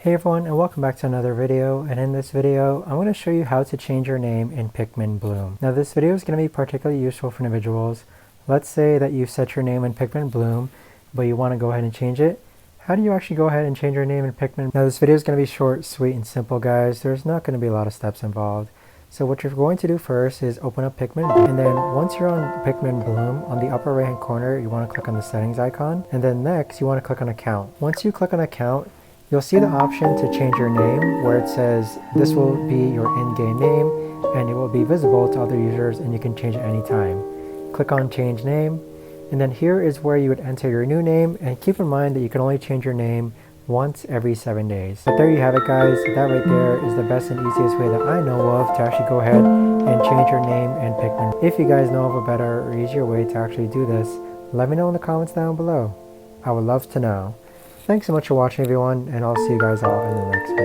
Hey everyone, and welcome back to another video. And in this video I'm going to show you how to change your name in Pikmin Bloom. Now this video is going to be particularly useful for individuals. Let's say that you set your name in Pikmin Bloom but you want to go ahead and change it. How do you actually go ahead and change your name in Pikmin? Now this video is going to be short, sweet, and simple, guys. There's not going to be a lot of steps involved. So what you're going to do first is open up Pikmin Bloom, and then once you're on Pikmin Bloom, on the upper right hand corner you want to click on the settings icon, and then next you want to click on account. Once you click on account, you'll see the option to change your name where it says this will be your in-game name and it will be visible to other users and you can change it anytime. Click on change name, and then here is where you would enter your new name, and keep in mind that you can only change your name once every 7 days. But there you have it, guys. That right there is the best and easiest way that I know of to actually go ahead and change your name in Pikmin. If you guys know of a better or easier way to actually do this, let me know in the comments down below. I would love to know. Thanks so much for watching, everyone, and I'll see you guys all in the next video.